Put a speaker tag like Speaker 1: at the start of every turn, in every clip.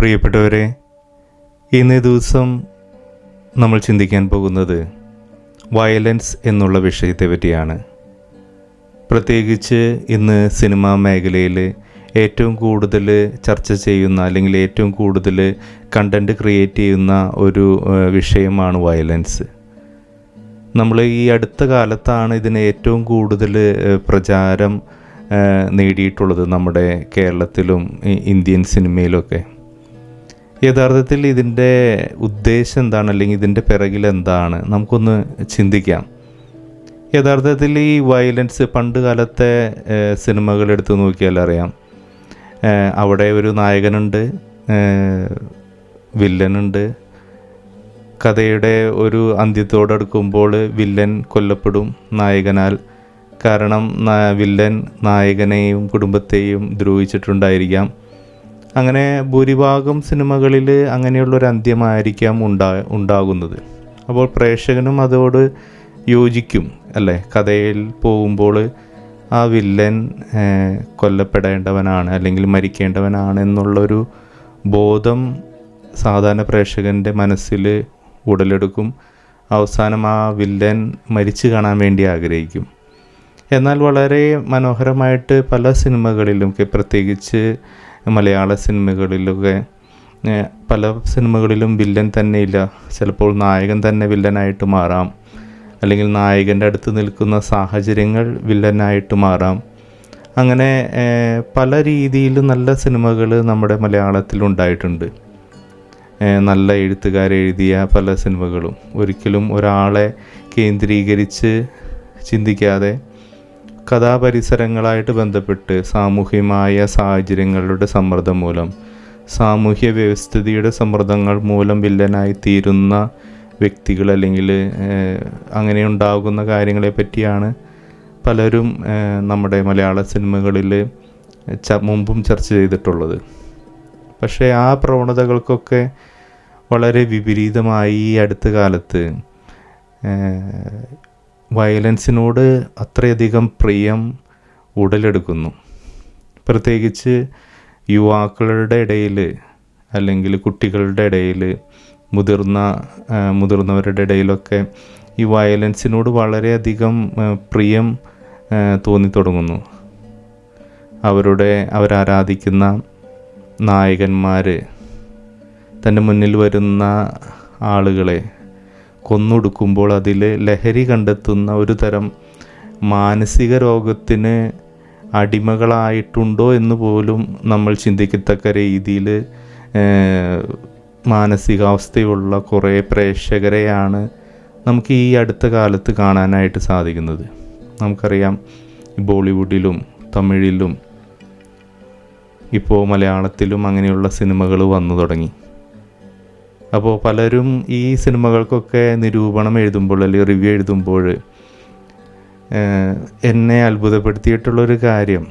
Speaker 1: പ്രിയപ്പെട്ടവരെ, ഇന്നേ ദിവസം നമ്മൾ ചിന്തിക്കാൻ പോകുന്നത് വയലൻസ് എന്നുള്ള വിഷയത്തെ പറ്റിയാണ്. പ്രത്യേകിച്ച് ഇന്ന് സിനിമാ മേഖലയിൽ ഏറ്റവും കൂടുതൽ ചർച്ച ചെയ്യുന്ന അല്ലെങ്കിൽ ഏറ്റവും കൂടുതൽ കണ്ടൻറ്റ് ക്രിയേറ്റ് ചെയ്യുന്ന ഒരു വിഷയമാണ് വയലൻസ്. നമ്മൾ ഈ അടുത്ത കാലത്താണ് ഇതിന് ഏറ്റവും കൂടുതൽ പ്രചാരം നേടിയിട്ടുള്ളത് നമ്മുടെ കേരളത്തിലും ഇന്ത്യൻ സിനിമയിലൊക്കെ. യഥാർത്ഥത്തിൽ ഇതിൻ്റെ ഉദ്ദേശം എന്താണ്, അല്ലെങ്കിൽ ഇതിൻ്റെ പിറകിൽ എന്താണ്, നമുക്കൊന്ന് ചിന്തിക്കാം. യഥാർത്ഥത്തിൽ ഈ വയലൻസ് പണ്ട് കാലത്തെ സിനിമകൾ എടുത്ത് നോക്കിയാൽ അറിയാം. അവിടെ ഒരു നായകനുണ്ട്, വില്ലനുണ്ട്. കഥയുടെ ഒരു അന്ത്യത്തോടടുക്കുമ്പോൾ വില്ലൻ കൊല്ലപ്പെടും നായകനാൽ. കാരണം വില്ലൻ നായകനെയും കുടുംബത്തെയും ദ്രോഹിച്ചിട്ടുണ്ടായിരിക്കാം. അങ്ങനെ ഭൂരിഭാഗം സിനിമകളിൽ അങ്ങനെയുള്ളൊരു അന്ത്യമായിരിക്കാം ഉണ്ടാകുന്നത്. അപ്പോൾ പ്രേക്ഷകനും അതോട് യോജിക്കും അല്ലേ? കഥയിൽ പോകുമ്പോൾ ആ വില്ലൻ കൊല്ലപ്പെടേണ്ടവനാണ് അല്ലെങ്കിൽ മരിക്കേണ്ടവനാണ് എന്നുള്ളൊരു ബോധം സാധാരണ പ്രേക്ഷകൻ്റെ മനസ്സിൽ ഉടലെടുക്കും. അവസാനം ആ വില്ലൻ മരിച്ചു കാണാൻ വേണ്ടി ആഗ്രഹിക്കും. എന്നാൽ വളരെ മനോഹരമായിട്ട് പല സിനിമകളിലും, പ്രത്യേകിച്ച് മലയാള സിനിമകളിലൊക്കെ പല സിനിമകളിലും വില്ലൻ തന്നെ ഇല്ല. ചിലപ്പോൾ നായകൻ തന്നെ വില്ലനായിട്ട് മാറാം, അല്ലെങ്കിൽ നായകൻ്റെ അടുത്ത് നിൽക്കുന്ന സാഹചര്യങ്ങൾ വില്ലനായിട്ട് മാറാം. അങ്ങനെ പല രീതിയിൽ നല്ല സിനിമകൾ നമ്മുടെ മലയാളത്തിലുണ്ടായിട്ടുണ്ട്. നല്ല എഴുത്തുകാരെഴുതിയ പല സിനിമകളും ഒരിക്കലും ഒരാളെ കേന്ദ്രീകരിച്ച് ചിന്തിക്കാതെ കഥാപരിസരങ്ങളായിട്ട് ബന്ധപ്പെട്ട് സാമൂഹികമായ സാഹചര്യങ്ങളുടെ സമ്മർദ്ദം മൂലം, സാമൂഹ്യ വ്യവസ്ഥിതിയുടെ സമ്മർദ്ദങ്ങൾ മൂലം വില്ലനായി തീരുന്ന വ്യക്തികൾ അല്ലെങ്കിൽ അങ്ങനെ ഉണ്ടാകുന്ന കാര്യങ്ങളെ പറ്റിയാണ് പലരും നമ്മുടെ മലയാള സിനിമകളിൽ മുമ്പും ചർച്ച ചെയ്തിട്ടുള്ളത്. പക്ഷേ ആ പ്രവണതകൾക്കൊക്കെ വളരെ വിപരീതമായി ഈ അടുത്ത കാലത്ത് വയലൻസിനോട് അത്രയധികം പ്രിയം ഉടലെടുക്കുന്നു. പ്രത്യേകിച്ച് യുവാക്കളുടെ ഇടയിൽ അല്ലെങ്കിൽ കുട്ടികളുടെ ഇടയിൽ, മുതിർന്നവരുടെ ഇടയിലൊക്കെ ഈ വയലൻസിനോട് വളരെയധികം പ്രിയം തോന്നിത്തുടങ്ങുന്നു. അവരാരാധിക്കുന്ന നായകന്മാർ തൻ്റെ മുന്നിൽ വരുന്ന ആളുകളെ കൊന്നൊടുക്കുമ്പോൾ അതിൽ ലഹരി കണ്ടെത്തുന്ന ഒരു തരം മാനസിക രോഗത്തിന് അടിമകളായിട്ടുണ്ടോ എന്ന് പോലും നമ്മൾ ചിന്തിക്കത്തക്ക രീതിയിൽ മാനസികാവസ്ഥയുള്ള കുറേ പ്രേക്ഷകരെയാണ് നമുക്ക് ഈ അടുത്ത കാലത്ത് കാണാനായിട്ട് സാധിക്കുന്നത്. നമുക്കറിയാം, ബോളിവുഡിലും തമിഴിലും ഇപ്പോൾ മലയാളത്തിലും അങ്ങനെയുള്ള സിനിമകൾ വന്നു തുടങ്ങി. അപ്പോൾ പലരും ഈ സിനിമകൾക്കൊക്കെ നിരൂപണം എഴുതുമ്പോൾ അല്ലെങ്കിൽ റിവ്യൂ എഴുതുമ്പോൾ എന്നെ അത്ഭുതപ്പെടുത്തിയിട്ടുള്ളൊരു കാര്യം,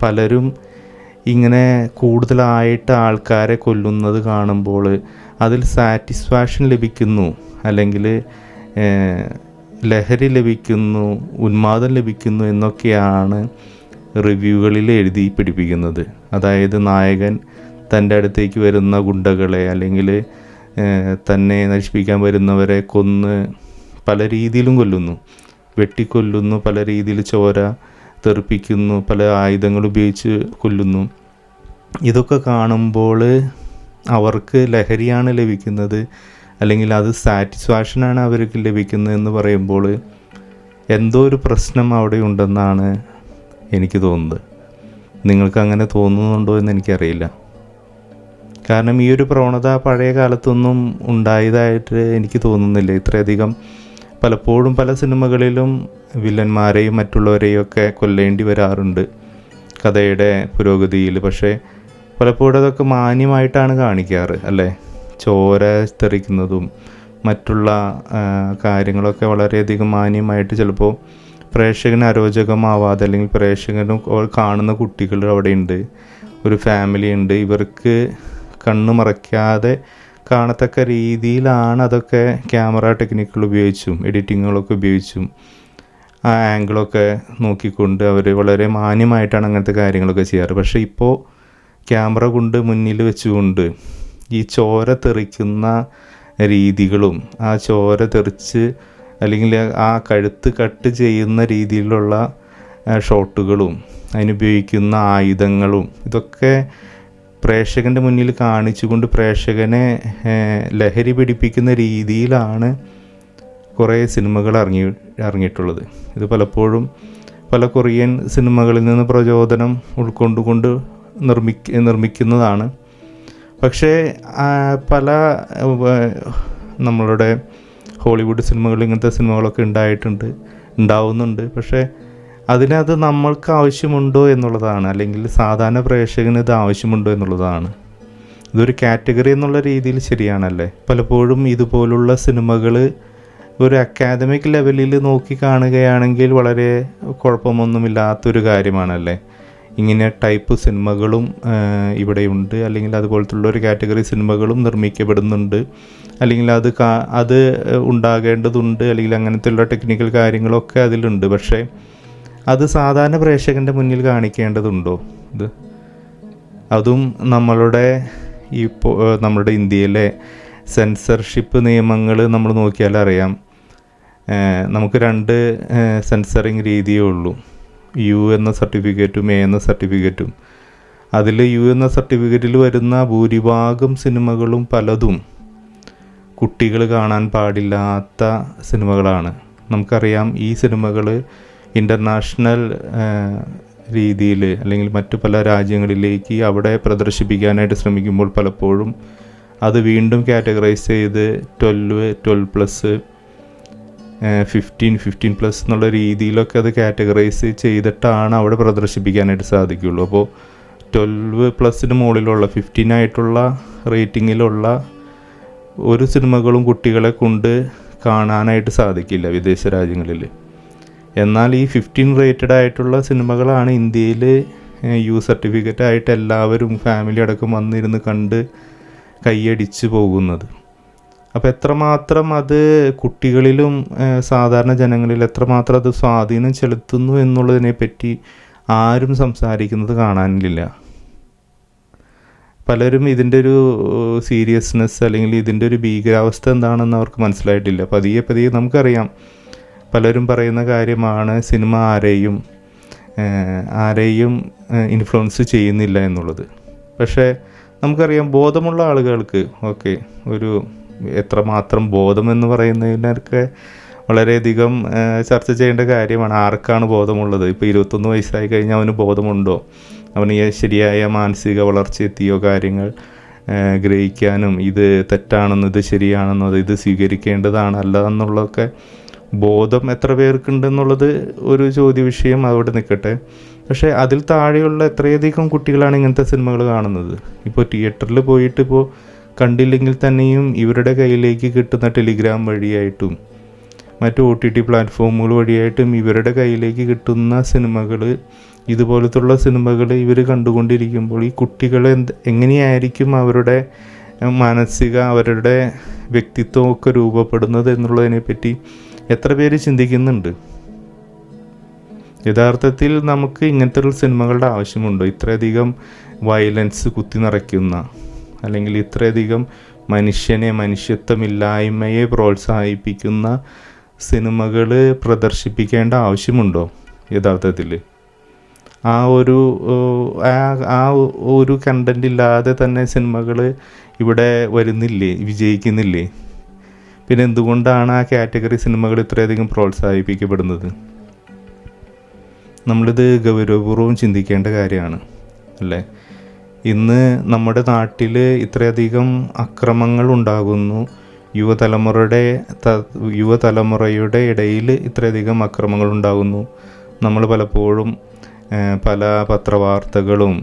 Speaker 1: പലരും ഇങ്ങനെ കൂടുതലായിട്ട് ആൾക്കാരെ കൊല്ലുന്നത് കാണുമ്പോൾ അതിൽ സാറ്റിസ്ഫാക്ഷൻ ലഭിക്കുന്നു, അല്ലെങ്കിൽ ലഹരി ലഭിക്കുന്നു, ഉന്മാദം ലഭിക്കുന്നു എന്നൊക്കെയാണ് റിവ്യൂകളിൽ എഴുതി പിടിപ്പിക്കുന്നത്. അതായത് നായകൻ തൻ്റെ അടുത്തേക്ക് വരുന്ന ഗുണ്ടകളെ അല്ലെങ്കിൽ തന്നെ നശിപ്പിക്കാൻ വരുന്നവരെ കൊന്ന് പല രീതിയിലും കൊല്ലുന്നു, വെട്ടിക്കൊല്ലുന്നു, പല രീതിയിൽ ചോര തെറിപ്പിക്കുന്നു, പല ആയുധങ്ങൾ ഉപയോഗിച്ച് കൊല്ലുന്നു. ഇതൊക്കെ കാണുമ്പോൾ അവർക്ക് ലഹരിയാണ് ലഭിക്കുന്നത്, അല്ലെങ്കിൽ അത് സാറ്റിസ്ഫാക്ഷനാണ് അവർക്ക് ലഭിക്കുന്നത് എന്ന് പറയുമ്പോൾ എന്തോ ഒരു പ്രശ്നം അവിടെ ഉണ്ടെന്നാണ് എനിക്ക് തോന്നുന്നത്. നിങ്ങൾക്ക് അങ്ങനെ തോന്നുന്നുണ്ടോ എന്ന് എനിക്കറിയില്ല. കാരണം ഈ ഒരു പ്രവണത പഴയ കാലത്തൊന്നും ഉണ്ടായതായിട്ട് എനിക്ക് തോന്നുന്നില്ല. ഇത്രയധികം പലപ്പോഴും പല സിനിമകളിലും വില്ലന്മാരെയും മറ്റുള്ളവരെയും ഒക്കെ കൊല്ലേണ്ടി വരാറുണ്ട് കഥയുടെ പുരോഗതിയിൽ. പക്ഷേ പലപ്പോഴും അതൊക്കെ മാന്യമായിട്ടാണ് കാണിക്കാറ് അല്ലേ? ചോര തെറിക്കുന്നതും മറ്റുള്ള കാര്യങ്ങളൊക്കെ വളരെയധികം മാന്യമായിട്ട്, ചിലപ്പോൾ പ്രേക്ഷകന് അരോചകമാവാതെ, അല്ലെങ്കിൽ പ്രേക്ഷകനും കാണുന്ന കുട്ടികൾ അവിടെയുണ്ട്, ഒരു ഫാമിലി ഉണ്ട്, ഇവർക്ക് കണ്ണ് മറയ്ക്കാതെ കാണത്തക്ക രീതിയിലാണ് അതൊക്കെ ക്യാമറ ടെക്നിക്കുകൾ ഉപയോഗിച്ചും എഡിറ്റിങ്ങുകളൊക്കെ ഉപയോഗിച്ചും ആ ആംഗിളൊക്കെ നോക്കിക്കൊണ്ട് അവർ വളരെ മാന്യമായിട്ടാണ് അങ്ങനത്തെ കാര്യങ്ങളൊക്കെ ചെയ്യാറ്. പക്ഷേ ഇപ്പോൾ ക്യാമറ കൊണ്ട് മുന്നിൽ വെച്ചുകൊണ്ട് ഈ ചോര തെറിക്കുന്ന രീതികളും ആ ചോര തെറിച്ച് അല്ലെങ്കിൽ ആ കഴുത്ത് കട്ട് ചെയ്യുന്ന രീതിയിലുള്ള ഷോട്ടുകളും അതിനുപയോഗിക്കുന്ന ആയുധങ്ങളും ഇതൊക്കെ പ്രേക്ഷകൻ്റെ മുന്നിൽ കാണിച്ചുകൊണ്ട് പ്രേക്ഷകനെ ലഹരി പിടിപ്പിക്കുന്ന രീതിയിലാണ് കുറേ സിനിമകൾ ഇറങ്ങിയിട്ടുള്ളത്. ഇത് പലപ്പോഴും പല കൊറിയൻ സിനിമകളിൽ നിന്ന് പ്രചോദനം ഉൾക്കൊണ്ടുകൊണ്ട് നിർമ്മിക്കുന്നതാണ്. പക്ഷേ പല നമ്മളുടെ ഹോളിവുഡ് സിനിമകളിൽ ഇങ്ങനത്തെ സിനിമകളൊക്കെ ഉണ്ടാവുന്നുണ്ട്. പക്ഷേ അതിനത് നമ്മൾക്ക് ആവശ്യമുണ്ടോ എന്നുള്ളതാണ്, അല്ലെങ്കിൽ സാധാരണ പ്രേക്ഷകന് ഇത് ആവശ്യമുണ്ടോ എന്നുള്ളതാണ്. ഇതൊരു കാറ്റഗറി എന്നുള്ള രീതിയിൽ ശരിയാണല്ലേ. പലപ്പോഴും ഇതുപോലുള്ള സിനിമകൾ ഒരു അക്കാദമിക് ലെവലിൽ നോക്കി കാണുകയാണെങ്കിൽ വളരെ കുഴപ്പമൊന്നുമില്ലാത്തൊരു കാര്യമാണല്ലേ. ഇങ്ങനെ ടൈപ്പ് സിനിമകളും ഇവിടെയുണ്ട്, അല്ലെങ്കിൽ അതുപോലത്തുള്ള ഒരു കാറ്റഗറി സിനിമകളും നിർമ്മിക്കപ്പെടുന്നുണ്ട്, അല്ലെങ്കിൽ അത് ഉണ്ടാകേണ്ടതുണ്ട്, അല്ലെങ്കിൽ അങ്ങനത്തെയുള്ള ടെക്നിക്കൽ കാര്യങ്ങളൊക്കെ അതിലുണ്ട്. പക്ഷേ അത് സാധാരണ പ്രേക്ഷകൻ്റെ മുന്നിൽ കാണിക്കേണ്ടതുണ്ടോ? അതും നമ്മളുടെ ഇന്ത്യയിലെ സെൻസർഷിപ്പ് നിയമങ്ങൾ നമ്മൾ നോക്കിയാൽ അറിയാം. നമുക്ക് 2 സെൻസറിങ് രീതിയേ ഉള്ളൂ, യു എന്ന സർട്ടിഫിക്കറ്റും എ എന്ന സർട്ടിഫിക്കറ്റും. അതിൽ യു എന്ന സർട്ടിഫിക്കറ്റിൽ വരുന്ന ഭൂരിഭാഗം സിനിമകളും പലതും കുട്ടികൾ കാണാൻ പാടില്ലാത്ത സിനിമകളാണ്. നമുക്കറിയാം ഈ സിനിമകൾ ഇൻ്റർനാഷണൽ രീതിയിൽ അല്ലെങ്കിൽ മറ്റു പല രാജ്യങ്ങളിലേക്ക് അവിടെ പ്രദർശിപ്പിക്കാനായിട്ട് ശ്രമിക്കുമ്പോൾ പലപ്പോഴും അത് വീണ്ടും കാറ്റഗറൈസ് ചെയ്ത് 12+, 15+ എന്നുള്ള രീതിയിലൊക്കെ അത് കാറ്റഗറൈസ് ചെയ്തിട്ടാണ് അവിടെ പ്രദർശിപ്പിക്കാനായിട്ട് സാധിക്കുകയുള്ളൂ. അപ്പോൾ 12+ന് മുകളിലുള്ള 15 ആയിട്ടുള്ള റേറ്റിങ്ങിലുള്ള ഒരു സിനിമകളും കുട്ടികളെ കൊണ്ട് കാണാനായിട്ട് സാധിക്കില്ല വിദേശ രാജ്യങ്ങളിൽ. എന്നാൽ ഈ 15 റേറ്റഡ് ആയിട്ടുള്ള സിനിമകളാണ് ഇന്ത്യയിൽ യു സർട്ടിഫിക്കറ്റ് ആയിട്ട് എല്ലാവരും ഫാമിലി അടക്കം വന്നിരുന്ന് കണ്ട് കൈയടിച്ച് പോകുന്നത്. അപ്പോൾ എത്രമാത്രം അത് കുട്ടികളിലും സാധാരണ ജനങ്ങളിൽ എത്രമാത്രം അത് സ്വാധീനം ചെലുത്തുന്നു എന്നുള്ളതിനെപ്പറ്റി ആരും സംസാരിക്കുന്നത് കാണാനില്ല. പലരും ഇതിൻ്റെ ഒരു സീരിയസ്നെസ് അല്ലെങ്കിൽ ഇതിൻ്റെ ഒരു ഭീകരാവസ്ഥ എന്താണെന്ന് അവർക്ക് മനസ്സിലായിട്ടില്ല. പതിയെ നമുക്കറിയാം, പലരും പറയുന്ന കാര്യമാണ് സിനിമ ആരെയും ഇൻഫ്ലുവൻസ് ചെയ്യുന്നില്ല എന്നുള്ളത്. പക്ഷേ നമുക്കറിയാം, ബോധമുള്ള ആളുകൾക്ക് ഓക്കെ, ഒരു എത്രമാത്രം ബോധമെന്ന് പറയുന്നതിനൊക്കെ വളരെയധികം ചർച്ച ചെയ്യേണ്ട കാര്യമാണ്. ആർക്കാണ് ബോധമുള്ളത്? ഇപ്പോൾ 21 വയസ്സായി കഴിഞ്ഞാൽ അവന് ബോധമുണ്ടോ? അവന് ശരിയായ മാനസിക വളർച്ച എത്തിയോ? കാര്യങ്ങൾ ഗ്രഹിക്കാനും ഇത് തെറ്റാണെന്നോ ഇത് ശരിയാണെന്നോ ഇത് സ്വീകരിക്കേണ്ടതാണ് അല്ല എന്നുള്ളതൊക്കെ ബോധം എത്ര പേർക്കുണ്ടെന്നുള്ളത് ഒരു ചോദ്യ വിഷയം അവിടെ നിൽക്കട്ടെ. പക്ഷേ അതിൽ താഴെയുള്ള എത്രയധികം കുട്ടികളാണ് ഇങ്ങനത്തെ സിനിമകൾ കാണുന്നത്. ഇപ്പോൾ തിയേറ്ററിൽ പോയിട്ട് ഇപ്പോൾ കണ്ടില്ലെങ്കിൽ തന്നെയും ഇവരുടെ കയ്യിലേക്ക് കിട്ടുന്ന ടെലിഗ്രാം വഴിയായിട്ടും മറ്റു OTT പ്ലാറ്റ്ഫോമുകൾ വഴിയായിട്ടും ഇവരുടെ കയ്യിലേക്ക് കിട്ടുന്ന സിനിമകൾ, ഇതുപോലത്തുള്ള സിനിമകൾ ഇവർ കണ്ടുകൊണ്ടിരിക്കുമ്പോൾ ഈ കുട്ടികൾ എങ്ങനെയായിരിക്കും അവരുടെ അവരുടെ വ്യക്തിത്വമൊക്കെ രൂപപ്പെടുന്നത് എന്നുള്ളതിനെപ്പറ്റി എത്ര പേര് ചിന്തിക്കുന്നുണ്ട്? യഥാർത്ഥത്തിൽ നമുക്ക് ഇങ്ങനത്തെ ഒരു സിനിമകളുടെ ആവശ്യമുണ്ടോ? ഇത്രയധികം വയലൻസ് കുത്തി നിറയ്ക്കുന്ന, അല്ലെങ്കിൽ ഇത്രയധികം മനുഷ്യത്വമില്ലായ്മയെ പ്രോത്സാഹിപ്പിക്കുന്ന സിനിമകൾ പ്രദർശിപ്പിക്കേണ്ട ആവശ്യമുണ്ടോ യഥാർത്ഥത്തിൽ? ആ ഒരു കണ്ടൻ്റ് ഇല്ലാതെ തന്നെ സിനിമകൾ ഇവിടെ വരുന്നില്ലേ, വിജയിക്കുന്നില്ലേ? പിന്നെ എന്തുകൊണ്ടാണ് ആ കാറ്റഗറി സിനിമകൾ ഇത്രയധികം പ്രോത്സാഹിപ്പിക്കപ്പെടുന്നത്? നമ്മളിത് ഗൗരവപൂർവ്വം ചിന്തിക്കേണ്ട കാര്യമാണ് അല്ലേ. ഇന്ന് നമ്മുടെ നാട്ടിൽ ഇത്രയധികം അക്രമങ്ങൾ ഉണ്ടാകുന്നു, യുവതലമുറയുടെ ഇടയിൽ ഇത്രയധികം അക്രമങ്ങൾ ഉണ്ടാകുന്നു. നമ്മൾ പലപ്പോഴും പല പത്രവാർത്തകളും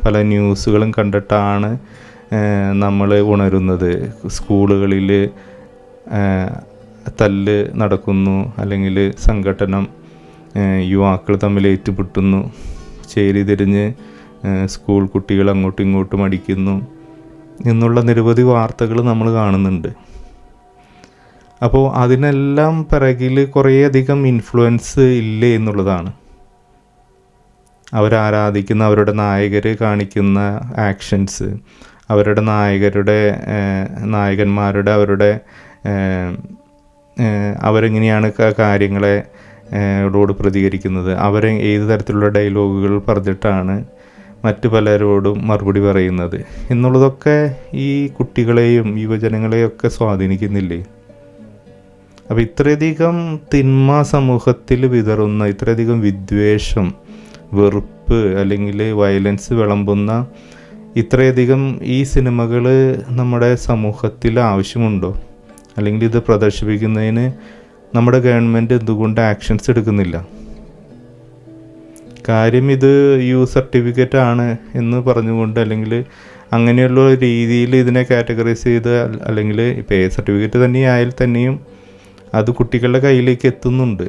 Speaker 1: പല ന്യൂസുകളും കണ്ടിട്ടാണ് നമ്മൾ ഉണരുന്നത്. സ്കൂളുകളിൽ തല്ല് നടക്കുന്നു, അല്ലെങ്കിൽ സംഘടനം യുവാക്കൾ തമ്മിൽ ഏറ്റുമുട്ടുന്നു, ചേരിതിരിഞ്ഞ് സ്കൂൾ കുട്ടികൾ അങ്ങോട്ടും ഇങ്ങോട്ടും അടിക്കുന്നു എന്നുള്ള നിരവധി വാർത്തകൾ നമ്മൾ കാണുന്നുണ്ട്. അപ്പോൾ അതിനെല്ലാം പിറകിൽ കുറേയധികം ഇൻഫ്ലുവൻസ് ഇല്ലേ എന്നുള്ളതാണ്. അവരാരാധിക്കുന്ന അവരുടെ നായകർ കാണിക്കുന്ന ആക്ഷൻസ്, അവരുടെ നായകന്മാരുടെ അവരെങ്ങനെയാണ് കാര്യങ്ങളെ ോട് പ്രതികരിക്കുന്നത്, അവരെ ഏത് തരത്തിലുള്ള ഡയലോഗുകൾ പറഞ്ഞിട്ടാണ് മറ്റു പലരോടും മറുപടി പറയുന്നത് എന്നുള്ളതൊക്കെ ഈ കുട്ടികളെയും യുവജനങ്ങളെയൊക്കെ സ്വാധീനിക്കുന്നില്ലേ? അപ്പോൾ ഇത്രയധികം തിന്മ സമൂഹത്തിൽ വിതറുന്ന, ഇത്രയധികം വിദ്വേഷം, വെറുപ്പ് അല്ലെങ്കിൽ വയലൻസ് വിളമ്പുന്ന ഇത്രയധികം ഈ സിനിമകൾ നമ്മുടെ സമൂഹത്തിൽ ആവശ്യമുണ്ടോ? അല്ലെങ്കിൽ ഇത് പ്രദർശിപ്പിക്കുന്നതിന് നമ്മുടെ ഗവൺമെൻറ് എന്തുകൊണ്ട് ആക്ഷൻസ് എടുക്കുന്നില്ല? കാര്യം ഇത് സർട്ടിഫിക്കറ്റ് ആണ് എന്ന് പറഞ്ഞുകൊണ്ട്, അല്ലെങ്കിൽ അങ്ങനെയുള്ള രീതിയിൽ ഇതിനെ കാറ്റഗറൈസ് ചെയ്ത്, അല്ലെങ്കിൽ ഇപ്പോൾ സർട്ടിഫിക്കറ്റ് തന്നെയായാൽ തന്നെയും അത് കുട്ടികളുടെ കയ്യിലേക്ക് എത്തുന്നുണ്ട്.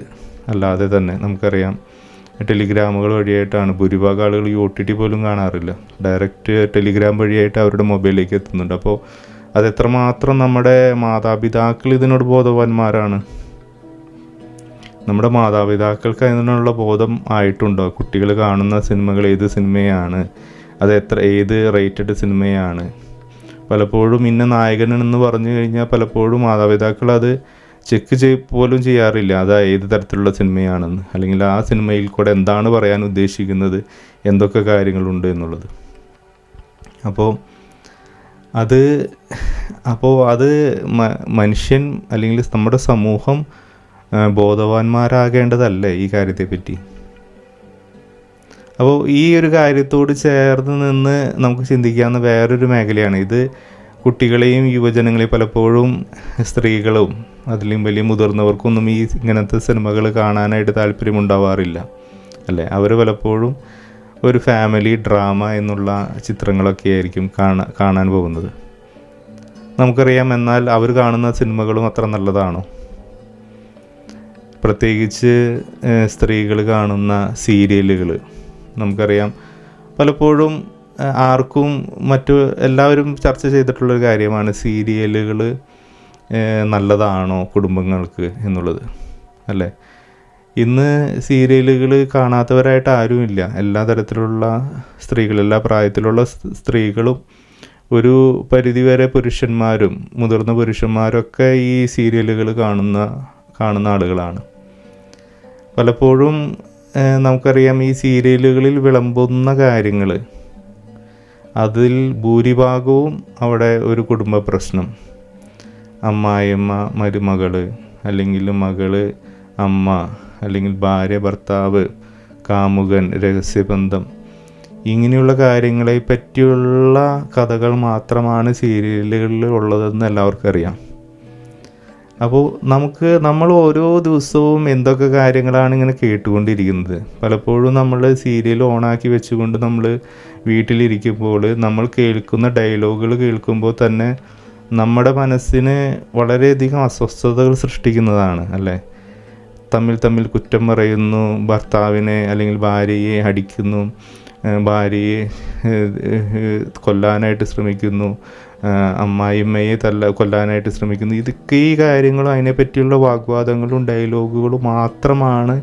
Speaker 1: അല്ലാതെ തന്നെ നമുക്കറിയാം ടെലിഗ്രാമുകൾ വഴിയായിട്ടാണ് ഭൂരിഭാഗം ആളുകൾ ഈ OTT പോലും കാണാറില്ല, ഡയറക്റ്റ് ടെലിഗ്രാം വഴിയായിട്ട് അവരുടെ മൊബൈലിലേക്ക് എത്തുന്നുണ്ട്. അപ്പോൾ അതെത്രമാത്രം നമ്മുടെ മാതാപിതാക്കൾ ഇതിനോട് ബോധവാന്മാരാണ്? നമ്മുടെ മാതാപിതാക്കൾക്ക് അതിനുള്ള ബോധം ആയിട്ടുണ്ടോ? കുട്ടികൾ കാണുന്ന സിനിമകൾ ഏത് സിനിമയാണ്, അത് ഏത് റേറ്റഡ് സിനിമയാണ്? പലപ്പോഴും ഇന്ന നായകനെന്ന് പറഞ്ഞു കഴിഞ്ഞാൽ പലപ്പോഴും മാതാപിതാക്കൾ അത് ചെക്ക് പോലും ചെയ്യാറില്ല, അത് ഏത് തരത്തിലുള്ള സിനിമയാണെന്ന്, അല്ലെങ്കിൽ ആ സിനിമയിൽ കൂടെ എന്താണ് പറയാൻ ഉദ്ദേശിക്കുന്നത്, എന്തൊക്കെ കാര്യങ്ങളുണ്ട് എന്നുള്ളത്. അപ്പോൾ അത് മനുഷ്യൻ അല്ലെങ്കിൽ നമ്മുടെ സമൂഹം ബോധവാന്മാരാകേണ്ടതല്ലേ ഈ കാര്യത്തെപ്പറ്റി? അപ്പോൾ ഈ ഒരു കാര്യത്തോട് ചേർന്ന് നിന്ന് നമുക്ക് ചിന്തിക്കാവുന്ന വേറൊരു മേഖലയാണ് ഇത്. കുട്ടികളെയും യുവജനങ്ങളെയും പലപ്പോഴും സ്ത്രീകളും അതിലും വലിയ മുതിർന്നവർക്കൊന്നും ഇങ്ങനത്തെ സിനിമകൾ കാണാനായിട്ട് താല്പര്യമുണ്ടാവാറില്ല അല്ലേ? അവർ പലപ്പോഴും ഒരു ഫാമിലി ഡ്രാമ എന്നുള്ള ചിത്രങ്ങളൊക്കെ ആയിരിക്കും കാണാൻ പോകുന്നത്. നമുക്കറിയാം, എന്നാൽ അവർ കാണുന്ന സിനിമകളും അത്ര നല്ലതാണോ? പ്രത്യേകിച്ച് സ്ത്രീകൾ കാണുന്ന സീരിയലുകൾ നമുക്കറിയാം, പലപ്പോഴും ആർക്കും എല്ലാവരും ചർച്ച ചെയ്തിട്ടുള്ളൊരു കാര്യമാണ് സീരിയലുകൾ നല്ലതാണോ കുടുംബങ്ങൾക്ക് എന്നുള്ളത് അല്ലേ? ഇന്ന് സീരിയലുകൾ കാണാത്തവരായിട്ട് ആരുമില്ല. എല്ലാ തരത്തിലുള്ള സ്ത്രീകൾ, എല്ലാ പ്രായത്തിലുള്ള സ്ത്രീകളും ഒരു പരിധിവരെ പുരുഷന്മാരും മുതിർന്ന പുരുഷന്മാരൊക്കെ ഈ സീരിയലുകൾ കാണുന്ന ആളുകളാണ്. പലപ്പോഴും നമുക്കറിയാം ഈ സീരിയലുകളിൽ വിളമ്പുന്ന കാര്യങ്ങൾ, അതിൽ ഭൂരിഭാഗവും അവിടെ ഒരു കുടുംബ പ്രശ്നം, അമ്മായിയമ്മ മരുമകൾ, അല്ലെങ്കിൽ മകള് അമ്മ, അല്ലെങ്കിൽ ഭാര്യ ഭർത്താവ്, കാമുകൻ, രഹസ്യബന്ധം, ഇങ്ങനെയുള്ള കാര്യങ്ങളെ പറ്റിയുള്ള കഥകൾ മാത്രമാണ് സീരിയലുകളിൽ ഉള്ളതെന്ന് എല്ലാവർക്കും അറിയാം. അപ്പോൾ നമ്മൾ ഓരോ ദിവസവും എന്തൊക്കെ കാര്യങ്ങളാണ് ഇങ്ങനെ കേട്ടുകൊണ്ടിരിക്കുന്നത്. പലപ്പോഴും നമ്മൾ സീരിയൽ ഓണാക്കി വെച്ചുകൊണ്ട് നമ്മൾ വീട്ടിലിരിക്കുമ്പോൾ നമ്മൾ കേൾക്കുന്ന ഡയലോഗുകൾ കേൾക്കുമ്പോൾ തന്നെ നമ്മുടെ മനസ്സിന് വളരെയധികം അസ്വസ്ഥതകൾ സൃഷ്ടിക്കുന്നതാണ് അല്ലേ? തമ്മിൽ കുറ്റം പറയുന്നു, ഭർത്താവിനെ അല്ലെങ്കിൽ ഭാര്യയെ അടിക്കുന്നു, ഭാര്യയെ കൊല്ലാനായിട്ട് ശ്രമിക്കുന്നു, അമ്മായിമ്മയെ കൊല്ലാനായിട്ട് ശ്രമിക്കുന്നു. ഇതൊക്കെ ഈ കാര്യങ്ങളും അതിനെപ്പറ്റിയുള്ള വാഗ്വാദങ്ങളും ഡയലോഗുകളും മാത്രമാണ്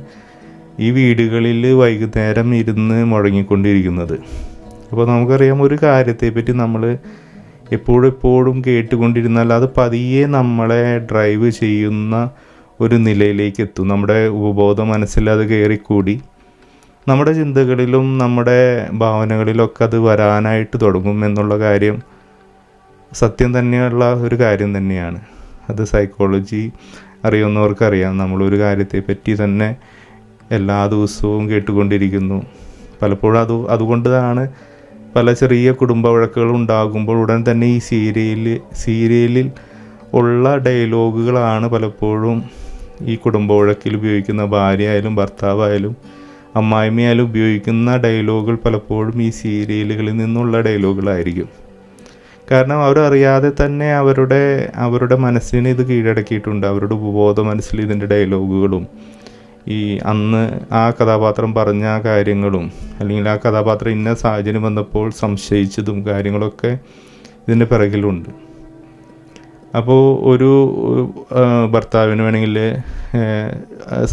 Speaker 1: ഈ വീടുകളിൽ വൈകുന്നേരം ഇരുന്ന് മുഴങ്ങിക്കൊണ്ടിരിക്കുന്നത്. അപ്പോൾ നമുക്കറിയാം, ഒരു കാര്യത്തെപ്പറ്റി നമ്മൾ എപ്പോഴും കേട്ടുകൊണ്ടിരുന്നാൽ അത് പതിയെ നമ്മളെ ഡ്രൈവ് ചെയ്യുന്ന ഒരു നിലയിലേക്ക് എത്തും. നമ്മുടെ ഉപബോധ മനസ്സിൽ അത് കയറിക്കൂടി നമ്മുടെ ചിന്തകളിലും നമ്മുടെ ഭാവനകളിലൊക്കെ അത് വരാനായിട്ട് തുടങ്ങും എന്നുള്ള കാര്യം സത്യം തന്നെയുള്ള ഒരു കാര്യം തന്നെയാണ്. അത് സൈക്കോളജി അറിയുന്നവർക്കറിയാം. നമ്മളൊരു കാര്യത്തെപ്പറ്റി തന്നെ എല്ലാ ദിവസവും കേട്ടുകൊണ്ടിരിക്കുന്നു. പലപ്പോഴും അതുകൊണ്ടാണ് പല ചെറിയ കുടുംബ വഴക്കുകൾ ഉണ്ടാകുമ്പോൾ ഉടൻ തന്നെ ഈ സീരിയലിൽ ഉള്ള ഡയലോഗുകളാണ് പലപ്പോഴും ഈ കുടുംബ വഴക്കിൽ ഉപയോഗിക്കുന്ന ഭാര്യ ആയാലും ഭർത്താവായാലും അമ്മായിമ്മയായാലും ഉപയോഗിക്കുന്ന ഡയലോഗുകൾ പലപ്പോഴും ഈ സീരിയലുകളിൽ നിന്നുള്ള ഡയലോഗുകളായിരിക്കും. കാരണം അവരറിയാതെ തന്നെ അവരുടെ മനസ്സിനെ ഇത് കീഴടക്കിയിട്ടുണ്ട്. അവരുടെ ഉപബോധ മനസ്സിൽ ഇതിൻ്റെ ഡയലോഗുകളും ഈ അന്ന് ആ കഥാപാത്രം പറഞ്ഞ കാര്യങ്ങളും അല്ലെങ്കിൽ ആ കഥാപാത്രം ഇന്ന സാഹചര്യം വന്നപ്പോൾ സംശയിച്ചതും കാര്യങ്ങളൊക്കെ ഇതിൻ്റെ പിറകിലുണ്ട്. അപ്പോൾ ഒരു ഭർത്താവിന് വേണമെങ്കിൽ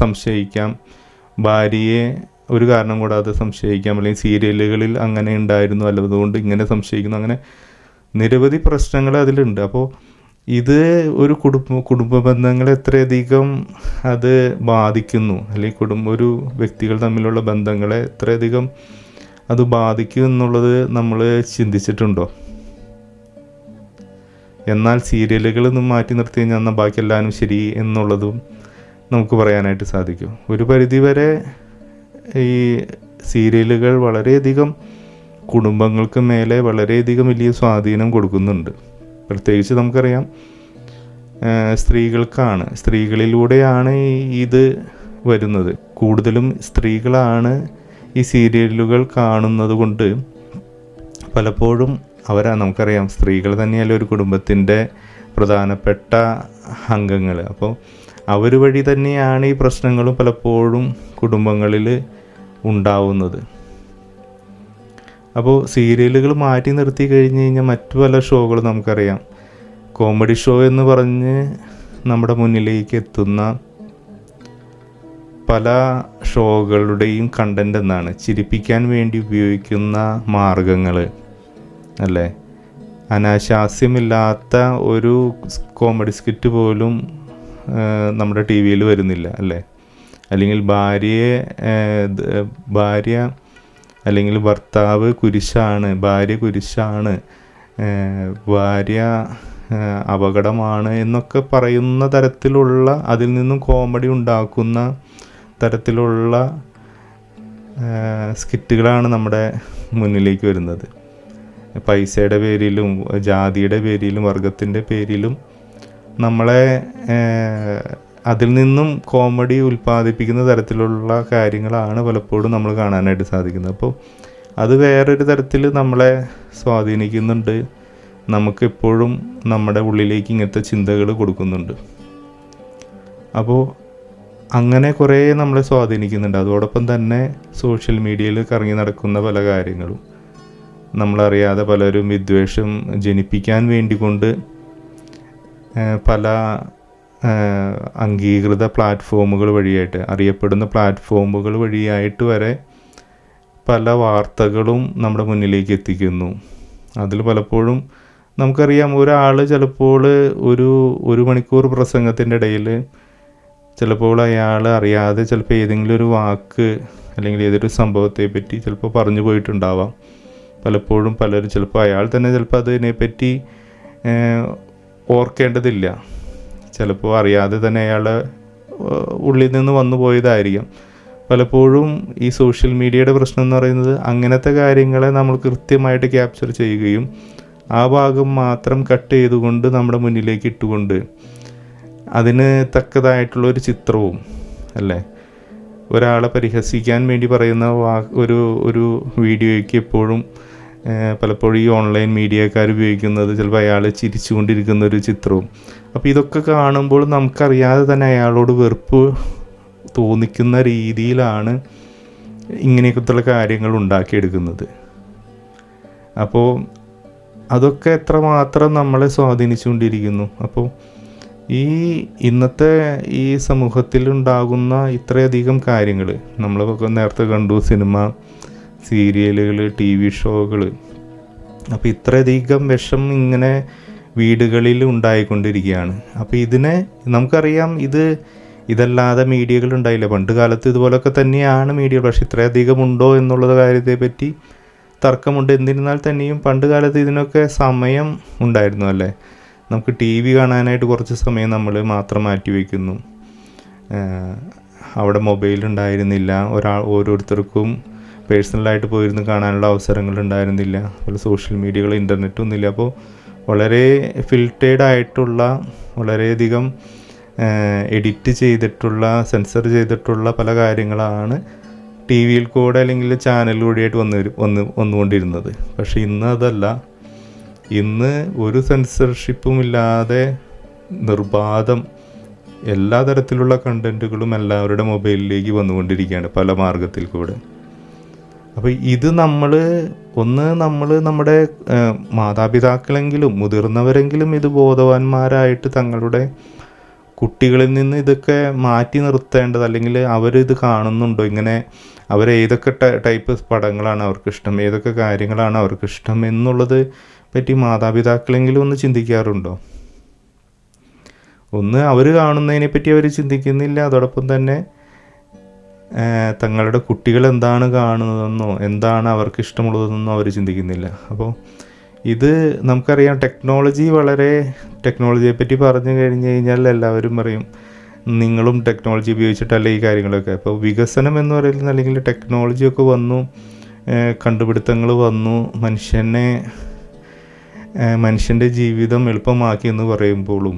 Speaker 1: സംശയിക്കാം ഭാര്യയെ ഒരു കാരണം കൂടാതെ സംശയിക്കാം, അല്ലെങ്കിൽ സീരിയലുകളിൽ അങ്ങനെ ഉണ്ടായിരുന്നു അതുകൊണ്ട് ഇങ്ങനെ സംശയിക്കുന്നു, അങ്ങനെ നിരവധി പ്രശ്നങ്ങൾ അതിലുണ്ട്. അപ്പോൾ ഇത് ഒരു കുടുംബ ബന്ധങ്ങളെ എത്രയധികം അത് ബാധിക്കുന്നു, അല്ലെങ്കിൽ ഒരു വ്യക്തികൾ തമ്മിലുള്ള ബന്ധങ്ങളെ എത്രയധികം അത് ബാധിക്കും എന്നുള്ളത് നമ്മൾ ചിന്തിച്ചിട്ടുണ്ടോ? എന്നാൽ സീരിയലുകൾ ഒന്നും മാറ്റി നിർത്തി കഴിഞ്ഞാൽ എന്നാൽ ബാക്കി എല്ലാവരും ശരി എന്നുള്ളതും നമുക്ക് പറയാനായിട്ട് സാധിക്കും. ഒരു പരിധിവരെ ഈ സീരിയലുകൾ വളരെയധികം കുടുംബങ്ങൾക്ക് മേലെ വളരെയധികം വലിയ സ്വാധീനം കൊടുക്കുന്നുണ്ട്. പ്രത്യേകിച്ച് നമുക്കറിയാം സ്ത്രീകളിലൂടെയാണ് ഇത് വരുന്നത്. കൂടുതലും സ്ത്രീകളാണ് ഈ സീരിയലുകൾ കാണുന്നത് കൊണ്ട് പലപ്പോഴും നമുക്കറിയാം സ്ത്രീകൾ തന്നെയല്ല ഒരു കുടുംബത്തിൻ്റെ പ്രധാനപ്പെട്ട അംഗങ്ങൾ. അപ്പോൾ അവർ വഴി തന്നെയാണ് ഈ പ്രശ്നങ്ങളും പലപ്പോഴും കുടുംബങ്ങളിൽ ഉണ്ടാവുന്നത്. അപ്പോൾ സീരിയലുകൾ മാറ്റി നിർത്തി കഴിഞ്ഞ് കഴിഞ്ഞാൽ മറ്റു പല ഷോകളും നമുക്കറിയാം, കോമഡി ഷോ എന്ന് പറഞ്ഞ് നമ്മുടെ മുന്നിലേക്ക് എത്തുന്ന പല ഷോകളുടെയും കണ്ടൻ്റ് എന്നാണ് ചിരിപ്പിക്കാൻ വേണ്ടി ഉപയോഗിക്കുന്ന മാർഗങ്ങൾ അല്ലേ. അനാശാസ്യമില്ലാത്ത ഒരു കോമഡി സ്കിറ്റ് പോലും നമ്മുടെ ടി വിയിൽ വരുന്നില്ല അല്ലേ. അല്ലെങ്കിൽ ഭാര്യ അല്ലെങ്കിൽ ഭർത്താവ് കുരിശാണ്, ഭാര്യ കുരിശാണ്, ഭാര്യ അപകടമാണ് എന്നൊക്കെ പറയുന്ന തരത്തിലുള്ള, അതിൽ നിന്നും കോമഡി ഉണ്ടാക്കുന്ന തരത്തിലുള്ള സ്കിറ്റുകളാണ് നമ്മുടെ മുന്നിലേക്ക് വരുന്നത്. പൈസയുടെ പേരിലും ജാതിയുടെ പേരിലും വർഗത്തിൻ്റെ പേരിലും നമ്മളെ അതിൽ നിന്നും കോമഡി ഉൽപ്പാദിപ്പിക്കുന്ന തരത്തിലുള്ള കാര്യങ്ങളാണ് പലപ്പോഴും നമ്മൾ കാണാനായിട്ട് സാധിക്കുന്നത്. അപ്പോൾ അത് വേറൊരു തരത്തിൽ നമ്മളെ സ്വാധീനിക്കുന്നുണ്ട്, നമുക്കെപ്പോഴും നമ്മുടെ ഉള്ളിലേക്ക് ഇങ്ങനത്തെ ചിന്തകൾ കൊടുക്കുന്നുണ്ട്. അപ്പോൾ അങ്ങനെ കുറേ നമ്മളെ സ്വാധീനിക്കുന്നുണ്ട്. അതോടൊപ്പം തന്നെ സോഷ്യൽ മീഡിയയിൽ കറങ്ങി നടക്കുന്ന പല കാര്യങ്ങളും നമ്മളറിയാതെ പലരും വിദ്വേഷം ജനിപ്പിക്കാൻ വേണ്ടി കൊണ്ട് പല അംഗീകൃത പ്ലാറ്റ്ഫോമുകൾ വഴിയായിട്ട്, അറിയപ്പെടുന്ന പ്ലാറ്റ്ഫോമുകൾ വഴിയായിട്ട് വരെ പല വാർത്തകളും നമ്മുടെ മുന്നിലേക്ക് എത്തിക്കുന്നു. അതിൽ പലപ്പോഴും നമുക്കറിയാം ഒരാൾ ചിലപ്പോൾ ഒരു മണിക്കൂർ പ്രസംഗത്തിൻ്റെ ഇടയിൽ ചിലപ്പോൾ അയാൾ അറിയാതെ ചിലപ്പോൾ ഏതെങ്കിലും ഒരു വാക്ക് അല്ലെങ്കിൽ ഏതൊരു സംഭവത്തെപ്പറ്റി ചിലപ്പോൾ പറഞ്ഞു പോയിട്ടുണ്ടാവാം. പലപ്പോഴും പലരും ചിലപ്പോൾ അയാൾ തന്നെ ചിലപ്പോൾ അതിനെപ്പറ്റി ഓർക്കേണ്ടതില്ല, ചിലപ്പോൾ അറിയാതെ തന്നെ അയാൾ ഉള്ളിൽ നിന്ന് വന്നു പോയതായിരിക്കാം. പലപ്പോഴും ഈ സോഷ്യൽ മീഡിയയുടെ പ്രശ്നം എന്ന് പറയുന്നത് അങ്ങനത്തെ കാര്യങ്ങളെ നമ്മൾ കൃത്യമായിട്ട് ക്യാപ്ചർ ചെയ്യുകയും ആ ഭാഗം മാത്രം കട്ട് ചെയ്തുകൊണ്ട് നമ്മുടെ മുന്നിലേക്ക് ഇട്ടുകൊണ്ട് അതിന് തക്കതായിട്ടുള്ളൊരു ചിത്രവും അല്ലേ, ഒരാളെ പരിഹസിക്കാൻ വേണ്ടി പറയുന്ന ഒരു വീഡിയോയ്ക്ക് എപ്പോഴും പലപ്പോഴും ഈ ഓൺലൈൻ മീഡിയക്കാർ ഉപയോഗിക്കുന്നത് ചിലപ്പോൾ അയാൾ ചിരിച്ചുകൊണ്ടിരിക്കുന്ന ഒരു ചിത്രവും. അപ്പോൾ ഇതൊക്കെ കാണുമ്പോൾ നമുക്കറിയാതെ തന്നെ അയാളോട് വെറുപ്പ് തോന്നിക്കുന്ന രീതിയിലാണ് ഇങ്ങനെയൊക്കെയുള്ള കാര്യങ്ങൾ ഉണ്ടാക്കിയെടുക്കുന്നത്. അപ്പോൾ അതൊക്കെ എത്രമാത്രം നമ്മളെ സ്വാധീനിച്ചുകൊണ്ടിരിക്കുന്നു. അപ്പോൾ ഇന്നത്തെ ഈ സമൂഹത്തിലുണ്ടാകുന്ന ഇത്രയധികം കാര്യങ്ങൾ നമ്മളൊക്കെ നേരത്തെ കണ്ടു, സിനിമ, സീരിയലുകൾ, ടി വി ഷോകൾ. അപ്പോൾ ഇത്രയധികം വിഷം ഇങ്ങനെ വീടുകളിൽ ഉണ്ടായിക്കൊണ്ടിരിക്കുകയാണ്. അപ്പോൾ ഇതിനെ നമുക്കറിയാം, ഇതല്ലാതെ മീഡിയകൾ ഉണ്ടായില്ല. പണ്ട് കാലത്ത് ഇതുപോലൊക്കെ തന്നെയാണ് മീഡിയ, പക്ഷെ ഇത്രയധികം ഉണ്ടോ എന്നുള്ള കാര്യത്തെപ്പറ്റി തർക്കമുണ്ട്. എന്നിരുന്നാൽ തന്നെയും പണ്ട് കാലത്ത് ഇതിനൊക്കെ സമയം ഉണ്ടായിരുന്നു അല്ലേ. നമുക്ക് ടി വി കാണാനായിട്ട് കുറച്ച് സമയം നമ്മൾ മാത്രം മാറ്റി വയ്ക്കുന്നു. അവിടെ മൊബൈൽ ഉണ്ടായിരുന്നില്ല, ഓരോരുത്തർക്കും പേഴ്സണലായിട്ട് പോയിരുന്ന് കാണാനുള്ള അവസരങ്ങൾ ഉണ്ടായിരുന്നില്ല. അതുപോലെ സോഷ്യൽ മീഡിയകൾ, ഇൻ്റർനെറ്റ് ഒന്നുമില്ല. അപ്പോൾ വളരെ ഫിൽറ്റേഡ് ആയിട്ടുള്ള, വളരെയധികം എഡിറ്റ് ചെയ്തിട്ടുള്ള, സെൻസർ ചെയ്തിട്ടുള്ള പല കാര്യങ്ങളാണ് ടി വിയിൽ കൂടെ അല്ലെങ്കിൽ ചാനലിലൂടെയായിട്ട് വന്നുകൊണ്ടിരുന്നത്. പക്ഷേ ഇന്ന് അതല്ല. ഇന്ന് ഒരു സെൻസർഷിപ്പും ഇല്ലാതെ നിർബാധം എല്ലാ തരത്തിലുള്ള കണ്ടൻറ്റുകളും എല്ലാവരുടെ മൊബൈലിലേക്ക് വന്നുകൊണ്ടിരിക്കുകയാണ് പല മാർഗത്തിൽ കൂടെ. അപ്പോൾ ഇത് നമ്മൾ നമ്മുടെ മാതാപിതാക്കളെങ്കിലും മുതിർന്നവരെങ്കിലും ഇത് ബോധവാന്മാരായിട്ട് തങ്ങളുടെ കുട്ടികളിൽ നിന്ന് ഇതൊക്കെ മാറ്റി നിർത്തേണ്ടത്, അല്ലെങ്കിൽ അവരിത് കാണുന്നുണ്ടോ, ഇങ്ങനെ അവരേതൊക്കെ ടൈപ്പ് പടങ്ങളാണ് അവർക്കിഷ്ടം, ഏതൊക്കെ കാര്യങ്ങളാണ് അവർക്കിഷ്ടം എന്നുള്ളത് പറ്റി മാതാപിതാക്കളെങ്കിലും ഒന്ന് ചിന്തിക്കാറുണ്ടോ? ഒന്ന് അവർ കാണുന്നതിനെ പറ്റി അവർ ചിന്തിക്കുന്നില്ല, അതോടൊപ്പം തന്നെ തങ്ങളുടെ കുട്ടികൾ എന്താണ് കാണുന്നതെന്നോ എന്താണ് അവർക്ക് ഇഷ്ടമുള്ളതെന്നോ അവർ ചിന്തിക്കുന്നില്ല. അപ്പോൾ ഇത് നമുക്കറിയാം, ടെക്നോളജിയെ പറ്റി പറഞ്ഞു കഴിഞ്ഞ് കഴിഞ്ഞാൽ എല്ലാവരും പറയും നിങ്ങളും ടെക്നോളജി ഉപയോഗിച്ചിട്ടല്ല ഈ കാര്യങ്ങളൊക്കെ. അപ്പോൾ വികസനം എന്ന് പറയുന്നത്, അല്ലെങ്കിൽ ടെക്നോളജിയൊക്കെ വന്നു, കണ്ടുപിടുത്തങ്ങൾ വന്നു, മനുഷ്യൻ്റെ ജീവിതം എളുപ്പമാക്കി എന്ന് പറയുമ്പോഴും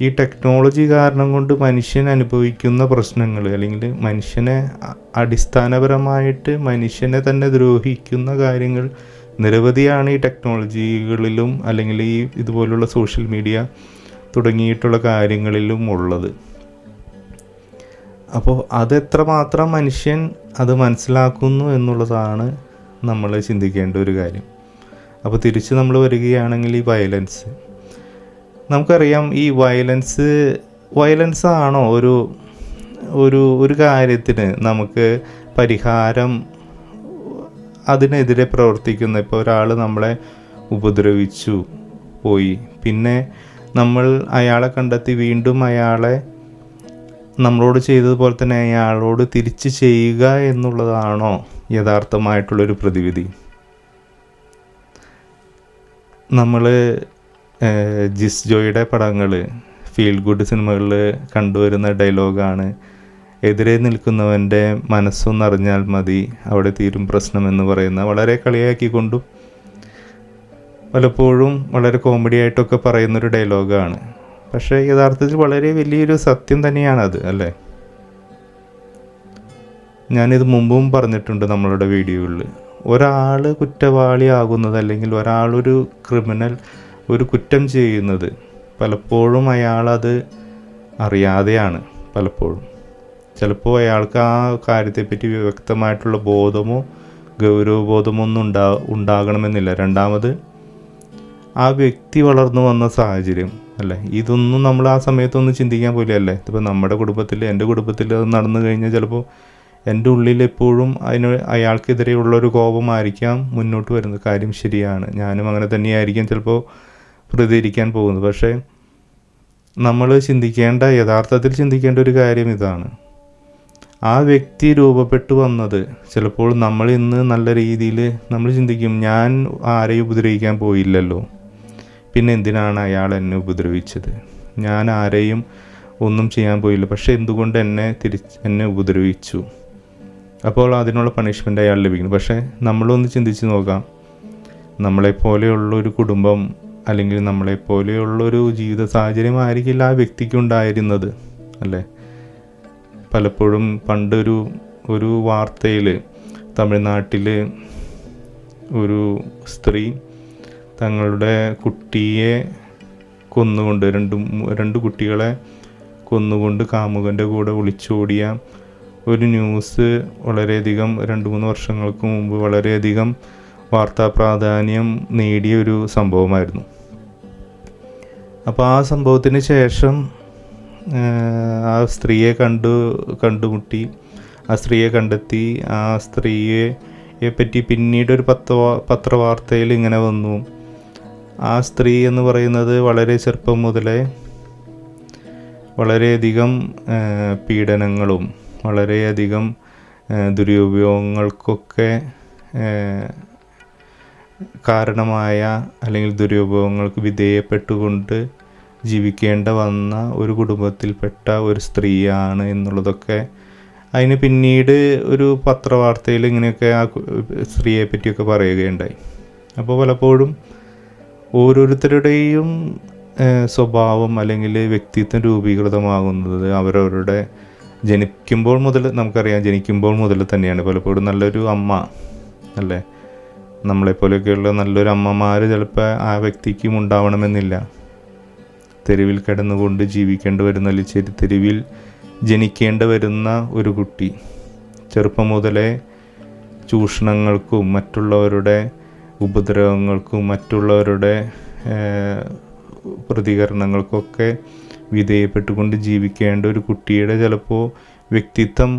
Speaker 1: ഈ ടെക്നോളജി കാരണം കൊണ്ട് മനുഷ്യൻ അനുഭവിക്കുന്ന പ്രശ്നങ്ങൾ, അല്ലെങ്കിൽ മനുഷ്യനെ അടിസ്ഥാനപരമായിട്ട് മനുഷ്യനെ തന്നെ ദ്രോഹിക്കുന്ന കാര്യങ്ങൾ നിരവധിയാണ് ഈ ടെക്നോളജികളിലും അല്ലെങ്കിൽ ഈ ഇതുപോലുള്ള സോഷ്യൽ മീഡിയ തുടങ്ങിയിട്ടുള്ള കാര്യങ്ങളിലും ഉള്ളത്. അപ്പോൾ അതെത്രമാത്രം മനുഷ്യൻ അത് മനസ്സിലാക്കുന്നു എന്നുള്ളതാണ് നമ്മൾ ചിന്തിക്കേണ്ട ഒരു കാര്യം. അപ്പോൾ തിരിച്ച് നമ്മൾ വരികയാണെങ്കിൽ ഈ വയലൻസ്, നമുക്കറിയാം ഈ വയലൻസ് ആണോ ഒരു കാര്യത്തിന് നമുക്ക് പരിഹാരം, അതിനെതിരെ പ്രവർത്തിക്കുന്ന, ഇപ്പോൾ ഒരാൾ നമ്മളെ ഉപദ്രവിച്ചു പോയി, പിന്നെ നമ്മൾ അയാളെ കണ്ടെത്തി വീണ്ടും അയാളെ നമ്മളോട് ചെയ്തതുപോലെ തന്നെ അയാളോട് തിരിച്ച് ചെയ്യുക എന്നുള്ളതാണോ യഥാർത്ഥമായിട്ടുള്ളൊരു പ്രതിവിധി? നമ്മൾ ജിസ് ജോയുടെ പടങ്ങൾ, ഫീൽ ഗുഡ് സിനിമകളിൽ കണ്ടുവരുന്ന ഡയലോഗാണ്, എതിരെ നിൽക്കുന്നവൻ്റെ മനസ്സൊന്നറിഞ്ഞാൽ മതി അവിടെ തീരും പ്രശ്നം എന്ന് പറയുന്ന, വളരെ കളിയാക്കിക്കൊണ്ടും പലപ്പോഴും വളരെ കോമഡി ആയിട്ടൊക്കെ പറയുന്നൊരു ഡയലോഗാണ്. പക്ഷേ യഥാർത്ഥത്തിൽ വളരെ വലിയൊരു സത്യം തന്നെയാണത്, അല്ലേ? ഞാനിത് മുമ്പും പറഞ്ഞിട്ടുണ്ട് നമ്മളുടെ വീഡിയോകളിൽ. ഒരാൾ കുറ്റവാളിയാകുന്നത്, അല്ലെങ്കിൽ ഒരാളൊരു ക്രിമിനൽ ഒരു കുറ്റം ചെയ്യുന്നത് പലപ്പോഴും അയാളത് അറിയാതെയാണ്. ചിലപ്പോൾ അയാൾക്ക് ആ കാര്യത്തെപ്പറ്റി വ്യക്തമായിട്ടുള്ള ബോധമോ ഗൗരവബോധമോ ഒന്നും ഉണ്ടാകണമെന്നില്ല. രണ്ടാമത് ആ വ്യക്തി വളർന്നു വന്ന സാഹചര്യം, അല്ലേ? ഇതൊന്നും നമ്മൾ ആ സമയത്തൊന്നും ചിന്തിക്കാൻ പോലെയല്ലേ. ഇതിപ്പോൾ നമ്മുടെ കുടുംബത്തിൽ, എൻ്റെ കുടുംബത്തിൽ അത് നടന്നു കഴിഞ്ഞാൽ ചിലപ്പോൾ എൻ്റെ ഉള്ളിൽ എപ്പോഴും അയാൾക്കെതിരെയുള്ളൊരു കോപമായിരിക്കാം മുന്നോട്ട് വരുന്നത്. കാര്യം ശരിയാണ്, ഞാനും അങ്ങനെ തന്നെയായിരിക്കും ചിലപ്പോൾ പ്രതികരിക്കാൻ പോകുന്നത്. പക്ഷേ നമ്മൾ യഥാർത്ഥത്തിൽ ചിന്തിക്കേണ്ട ഒരു കാര്യം ഇതാണ്. ആ വ്യക്തി രൂപപ്പെട്ടു വന്നത് ചിലപ്പോൾ നമ്മൾ ഇന്ന് നല്ല രീതിയിൽ നമ്മൾ ചിന്തിക്കും, ഞാൻ ആരെയും ഉപദ്രവിക്കാൻ പോയില്ലല്ലോ, പിന്നെ എന്തിനാണ് അയാൾ എന്നെ ഉപദ്രവിച്ചത്? ഞാൻ ആരെയും ഒന്നും ചെയ്യാൻ പോയില്ല, പക്ഷേ എന്തുകൊണ്ട് എന്നെ ഉപദ്രവിച്ചു? അപ്പോൾ അതിനുള്ള പണിഷ്മെൻ്റ് അയാൾ ലഭിക്കുന്നു. പക്ഷേ നമ്മളൊന്ന് ചിന്തിച്ച് നോക്കാം, നമ്മളെപ്പോലെയുള്ളൊരു കുടുംബം അല്ലെങ്കിൽ നമ്മളെപ്പോലെയുള്ളൊരു ജീവിത സാഹചര്യം ആയിരിക്കില്ല ആ വ്യക്തിക്കുണ്ടായിരുന്നത്, അല്ലേ? പലപ്പോഴും ഒരു വാർത്തയിൽ തമിഴ്നാട്ടിൽ ഒരു സ്ത്രീ തങ്ങളുടെ കുട്ടിയെ കൊന്നുകൊണ്ട്, രണ്ട് കുട്ടികളെ കൊന്നുകൊണ്ട് കാമുകൻ്റെ കൂടെ ഒളിച്ചോടിയ ഒരു ന്യൂസ് വളരെയധികം 2-3 വർഷങ്ങൾക്ക് മുമ്പ് വളരെയധികം വാർത്താ പ്രാധാന്യം നേടിയ ഒരു സംഭവമായിരുന്നു. അപ്പോൾ ആ സംഭവത്തിന് ശേഷം ആ സ്ത്രീയെ കണ്ടുമുട്ടി, ആ സ്ത്രീയെ കണ്ടെത്തി, ആ സ്ത്രീയെ പറ്റി പിന്നീട് ഒരു പത്രവാർത്തയിൽ ഇങ്ങനെ വന്നു, ആ സ്ത്രീ എന്ന് പറയുന്നത് വളരെ ചെറുപ്പം മുതലേ വളരെയധികം പീഡനങ്ങളും വളരെയധികം ദുരുപയോഗങ്ങൾക്കൊക്കെ കാരണമായ, അല്ലെങ്കിൽ ദുരുപയോഗങ്ങൾക്ക് വിധേയപ്പെട്ടുകൊണ്ട് ജീവിക്കേണ്ട വന്ന ഒരു കുടുംബത്തിൽപ്പെട്ട ഒരു സ്ത്രീയാണ് എന്നുള്ളതൊക്കെ അതിന് പിന്നീട് ഒരു പത്രവാർത്തയിൽ ഇങ്ങനെയൊക്കെ ആ സ്ത്രീയെ പറ്റിയൊക്കെ പറയുകയുണ്ടായി. അപ്പോൾ പലപ്പോഴും ഓരോരുത്തരുടെയും സ്വഭാവം അല്ലെങ്കിൽ വ്യക്തിത്വം രൂപീകൃതമാകുന്നത് അവരവരുടെ ജനിക്കുമ്പോൾ മുതൽ തന്നെയാണ്. പലപ്പോഴും നല്ലൊരു അമ്മ, അല്ലേ, നമ്മളെപ്പോലെയൊക്കെയുള്ള നല്ലൊരു അമ്മമാർ ചിലപ്പോൾ ആ വ്യക്തിക്കും ഉണ്ടാവണമെന്നില്ല. തെരുവിൽ കിടന്നുകൊണ്ട് ജീവിക്കേണ്ടി വരുന്ന, അല്ലെങ്കിൽ തെരുവിൽ ജനിക്കേണ്ടി വരുന്ന ഒരു കുട്ടി ചെറുപ്പം മുതലേ ചൂഷണങ്ങൾക്കും മറ്റുള്ളവരുടെ ഉപദ്രവങ്ങൾക്കും മറ്റുള്ളവരുടെ പ്രതികരണങ്ങൾക്കൊക്കെ വിധേയപ്പെട്ടുകൊണ്ട് ജീവിക്കേണ്ട ഒരു കുട്ടിയുടെ ചിലപ്പോൾ വ്യക്തിത്വം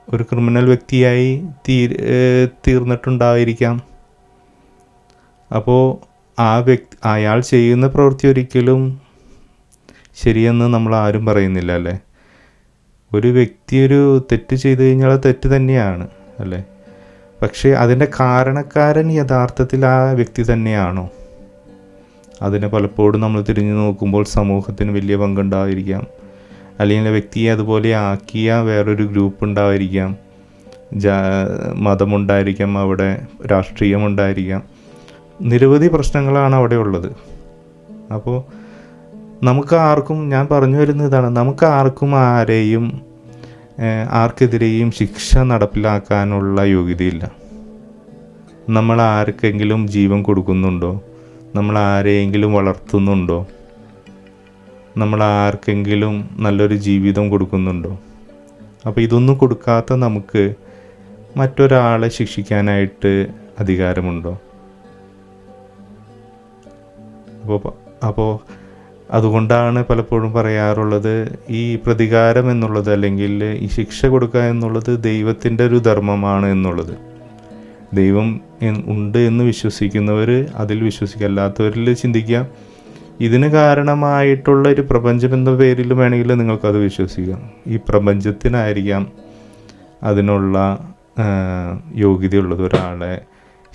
Speaker 1: ഒരു ക്രിമിനൽ വ്യക്തിയായി തീർന്നിട്ടുണ്ടായിരിക്കാം. അപ്പോൾ അയാൾ ചെയ്യുന്ന പ്രവൃത്തി ഒരിക്കലും ശരിയെന്ന് നമ്മൾ ആരും പറയുന്നില്ല അല്ലേ. ഒരു വ്യക്തി ഒരു തെറ്റ് ചെയ്തു കഴിഞ്ഞാൽ അത് തെറ്റ് തന്നെയാണ് അല്ലേ. പക്ഷേ അതിൻ്റെ കാരണക്കാരൻ യഥാർത്ഥത്തിൽ ആ വ്യക്തി തന്നെയാണോ? അതിനെ പലപ്പോഴും നമ്മൾ തിരിഞ്ഞു നോക്കുമ്പോൾ സമൂഹത്തിന് വലിയ പങ്കുണ്ടായിരിക്കാം, അല്ലെങ്കിൽ വ്യക്തിയെ അതുപോലെ ആക്കിയ വേറൊരു ഗ്രൂപ്പ് ഉണ്ടായിരിക്കാം, മതമുണ്ടായിരിക്കാം, അവിടെ രാഷ്ട്രീയമുണ്ടായിരിക്കാം, നിരവധി പ്രശ്നങ്ങളാണ് അവിടെ ഉള്ളത്. അപ്പോൾ നമുക്ക് ആർക്കും, ഞാൻ പറഞ്ഞു വരുന്ന ഇതാണ്, നമുക്ക് ആർക്കും ആർക്കെതിരെയും ശിക്ഷ നടപ്പിലാക്കാനുള്ള യോഗ്യതയില്ല. നമ്മൾ ആർക്കെങ്കിലും ജീവൻ കൊടുക്കുന്നുണ്ടോ? നമ്മൾ ആരെയെങ്കിലും വളർത്തുന്നുണ്ടോ? നമ്മൾ ആർക്കെങ്കിലും നല്ലൊരു ജീവിതം കൊടുക്കുന്നുണ്ടോ? അപ്പോൾ ഇതൊന്നും കൊടുക്കാത്ത നമുക്ക് മറ്റൊരാളെ ശിക്ഷിക്കാനായിട്ട് അധികാരമുണ്ടോ? അപ്പോൾ അതുകൊണ്ടാണ് പലപ്പോഴും പറയാറുള്ളത്, ഈ പ്രതികാരം എന്നുള്ളത് അല്ലെങ്കിൽ ഈ ശിക്ഷ കൊടുക്കുക എന്നുള്ളത് ദൈവത്തിൻ്റെ ഒരു ധർമ്മമാണ് എന്നുള്ളത്. ദൈവം ഉണ്ട് എന്ന് വിശ്വസിക്കുന്നവർ അതിൽ വിശ്വസിക്കല്ലാത്തവരിൽ ചിന്തിക്കാം, ഇതിന് കാരണമായിട്ടുള്ള ഒരു പ്രപഞ്ചം എന്ന പേരിൽ വേണമെങ്കിൽ നിങ്ങൾക്കത് വിശ്വസിക്കാം. ഈ പ്രപഞ്ചത്തിനായിരിക്കാം അതിനുള്ള യോഗ്യതയുള്ളത്, ഒരാളെ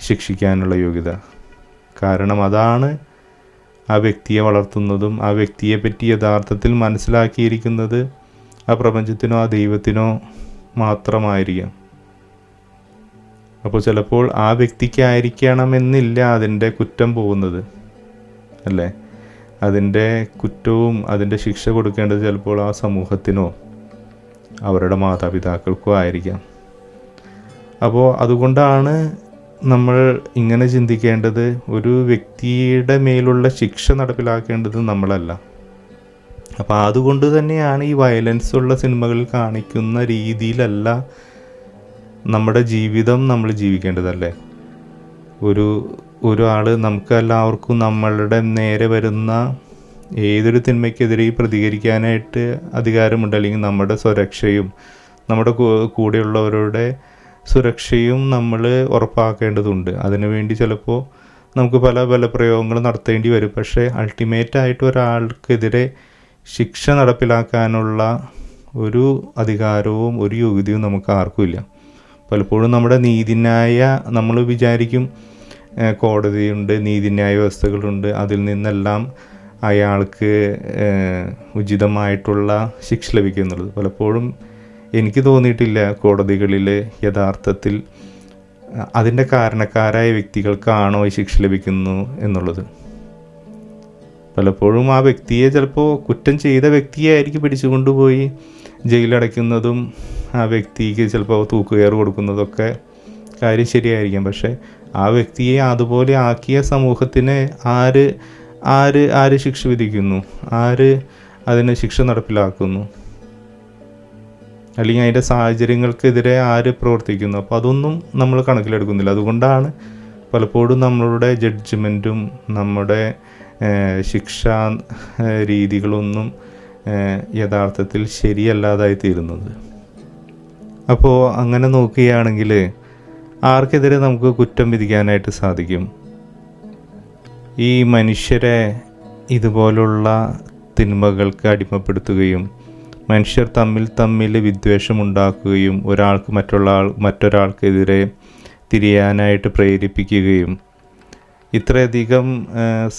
Speaker 1: ശിക്ഷിക്കാനുള്ള യോഗ്യത. കാരണം അതാണ് ആ വ്യക്തിയെ വളർത്തുന്നതും ആ വ്യക്തിയെ പറ്റി യഥാർത്ഥത്തിൽ മനസ്സിലാക്കിയിരിക്കുന്നത് ആ പ്രപഞ്ചത്തിനോ ആ ദൈവത്തിനോ മാത്രമായിരിക്കാം. അപ്പോൾ ചിലപ്പോൾ ആ വ്യക്തിക്കായിരിക്കണമെന്നില്ല അതിൻ്റെ കുറ്റം പോകുന്നത് അല്ലേ. അതിൻ്റെ കുറ്റവും അതിൻ്റെ ശിക്ഷ കൊടുക്കേണ്ടത് ചിലപ്പോൾ ആ സമൂഹത്തിനോ അവരുടെ മാതാപിതാക്കൾക്കോ ആയിരിക്കാം. അപ്പോൾ അതുകൊണ്ടാണ് നമ്മൾ ഇങ്ങനെ ചിന്തിക്കേണ്ടത്, ഒരു വ്യക്തിയുടെ മേലുള്ള ശിക്ഷ നടപ്പിലാക്കേണ്ടത് നമ്മളല്ല. അപ്പോൾ അതുകൊണ്ട് തന്നെയാണ് ഈ വയലൻസ് ഉള്ള സിനിമകളിൽ കാണിക്കുന്ന രീതിയിലല്ല നമ്മുടെ ജീവിതം നമ്മൾ ജീവിക്കേണ്ടതല്ലേ. ഒരാൾ നമുക്കെല്ലാവർക്കും നമ്മളുടെ നേരെ വരുന്ന ഏതൊരു തിന്മയ്ക്കെതിരെയും പ്രതികരിക്കാനായിട്ട് അധികാരമുണ്ട്. അല്ലെങ്കിൽ നമ്മുടെ സുരക്ഷയും നമ്മുടെ കൂടെയുള്ളവരുടെ സുരക്ഷയും നമ്മൾ ഉറപ്പാക്കേണ്ടതുണ്ട്. അതിനുവേണ്ടി ചിലപ്പോൾ നമുക്ക് പല ബലപ്രയോഗങ്ങൾ നടത്തേണ്ടി വരും. പക്ഷേ അൾട്ടിമേറ്റായിട്ട് ഒരാൾക്കെതിരെ ശിക്ഷ നടപ്പിലാക്കാനുള്ള ഒരു അധികാരവും ഒരു യോഗ്യതയും നമുക്ക് ആർക്കുമില്ല. പലപ്പോഴും നമ്മുടെ നീതിന്യായ, നമ്മൾ വിചാരിക്കും കോടതിയുണ്ട്, നീതിന്യായ വ്യവസ്ഥകളുണ്ട്, അതിൽ നിന്നെല്ലാം അയാൾക്ക് ഉചിതമായിട്ടുള്ള ശിക്ഷ ലഭിക്കുന്നുള്ളത്. പലപ്പോഴും എനിക്ക് തോന്നിയിട്ടില്ല കോടതികളിൽ യഥാർത്ഥത്തിൽ അതിൻ്റെ കാരണക്കാരായ വ്യക്തികൾക്കാണോ ഈ ശിക്ഷ ലഭിക്കുന്നു എന്നുള്ളത്. പലപ്പോഴും ആ വ്യക്തിയെ, ചിലപ്പോൾ കുറ്റം ചെയ്ത വ്യക്തിയായിരിക്കും പിടിച്ചുകൊണ്ടുപോയി ജയിലടയ്ക്കുന്നതും ആ വ്യക്തിക്ക് ചിലപ്പോൾ തൂക്കുകയർ കൊടുക്കുന്നതൊക്കെ കാര്യം ശരിയായിരിക്കാം. പക്ഷേ ആ വ്യക്തിയെ അതുപോലെ ആക്കിയ സമൂഹത്തിന് ആര് ശിക്ഷ വിധിക്കുന്നു? അതിന് ശിക്ഷ നടപ്പിലാക്കുന്നു? അല്ലെങ്കിൽ അതിൻ്റെ സാഹചര്യങ്ങൾക്കെതിരെ ആര് പ്രവർത്തിക്കുന്നു? അപ്പോൾ അതൊന്നും നമ്മൾ കണക്കിലെടുക്കുന്നില്ല. അതുകൊണ്ടാണ് പലപ്പോഴും നമ്മളുടെ ജഡ്ജ്മെൻറ്റും നമ്മുടെ ശിക്ഷാ രീതികളൊന്നും യഥാർത്ഥത്തിൽ ശരിയല്ലാതായി തീരുന്നത്. അപ്പോൾ അങ്ങനെ നോക്കുകയാണെങ്കിൽ ആർക്കെതിരെ നമുക്ക് കുറ്റം വിധിക്കാനായിട്ട് സാധിക്കും? ഈ മനുഷ്യരെ ഇതുപോലുള്ള തിന്മകൾക്ക് അടിമപ്പെടുത്തുകയും മനുഷ്യർ തമ്മിൽ വിദ്വേഷമുണ്ടാക്കുകയും ഒരാൾക്ക് മറ്റൊരാൾക്കെതിരെ തിരിയാനായിട്ട് പ്രേരിപ്പിക്കുകയും ഇത്രയധികം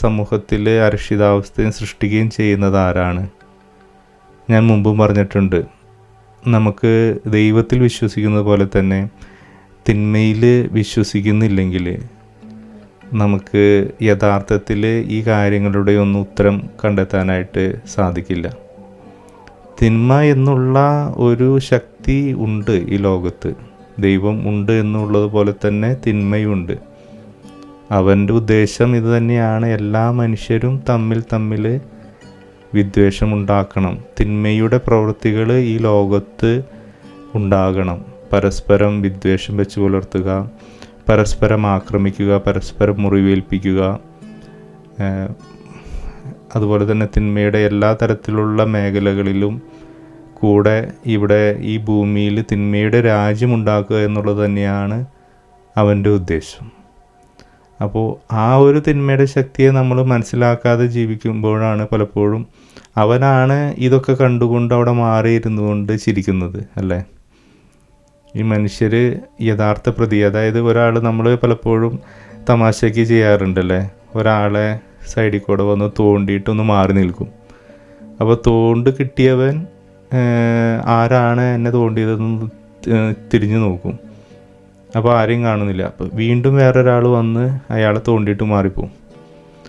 Speaker 1: സമൂഹത്തിൽ അരക്ഷിതാവസ്ഥയും സൃഷ്ടിക്കുകയും ചെയ്യുന്നത് ആരാണ്? ഞാൻ മുമ്പും പറഞ്ഞിട്ടുണ്ട്, നമുക്ക് ദൈവത്തിൽ വിശ്വസിക്കുന്നത് പോലെ തന്നെ തിന്മയിൽ വിശ്വസിക്കുന്നില്ലെങ്കിൽ നമുക്ക് യഥാർത്ഥത്തിൽ ഈ കാര്യങ്ങളുടെ ഒന്നും ഉത്തരം കണ്ടെത്താനായിട്ട് സാധിക്കില്ല. തിന്മ എന്നുള്ള ഒരു ശക്തി ഉണ്ട് ഈ ലോകത്ത്. ദൈവം ഉണ്ട് എന്നുള്ളത് പോലെ തന്നെ തിന്മയുണ്ട്. അവൻ്റെ ഉദ്ദേശം ഇത് തന്നെയാണ്, എല്ലാ മനുഷ്യരും തമ്മിൽ വിദ്വേഷമുണ്ടാക്കണം. തിന്മയുടെ പ്രവൃത്തികൾ ഈ ലോകത്ത് ഉണ്ടാകണം. പരസ്പരം വിദ്വേഷം വെച്ച് പുലർത്തുക, പരസ്പരം ആക്രമിക്കുക, പരസ്പരം മുറിവേൽപ്പിക്കുക, അതുപോലെ തന്നെ തിന്മയുടെ എല്ലാ തരത്തിലുള്ള മേഖലകളിലും കൂടെ ഇവിടെ ഈ ഭൂമിയിൽ തിന്മയുടെ രാജ്യമുണ്ടാക്കുക എന്നുള്ളത് തന്നെയാണ് അവൻ്റെ ഉദ്ദേശം. അപ്പോൾ ആ ഒരു തിന്മയുടെ ശക്തിയെ നമ്മൾ മനസ്സിലാക്കാതെ ജീവിക്കുമ്പോഴാണ് പലപ്പോഴും അവനാണ് ഇതൊക്കെ കണ്ടുകൊണ്ട് അവിടെ മാറിയിരുന്നു കൊണ്ട് ചിരിക്കുന്നത്, അല്ലേ? ഈ മനുഷ്യർ യഥാർത്ഥ പ്രതി, അതായത് ഒരാൾ നമ്മൾ പലപ്പോഴും തമാശയ്ക്ക് ചെയ്യാറുണ്ടല്ലേ, ഒരാളെ സൈഡിൽ കൂടെ വന്ന് തോണ്ടിയിട്ടൊന്ന് മാറി നിൽക്കും. അപ്പോൾ തോണ്ട് കിട്ടിയവൻ ആരാണ് എന്നെ തോണ്ടിയതെന്ന് തിരിഞ്ഞു നോക്കും. അപ്പോൾ ആരെയും കാണുന്നില്ല. അപ്പോൾ വീണ്ടും വേറൊരാൾ വന്ന് അയാളെ തോണ്ടിയിട്ട് മാറിപ്പോവും.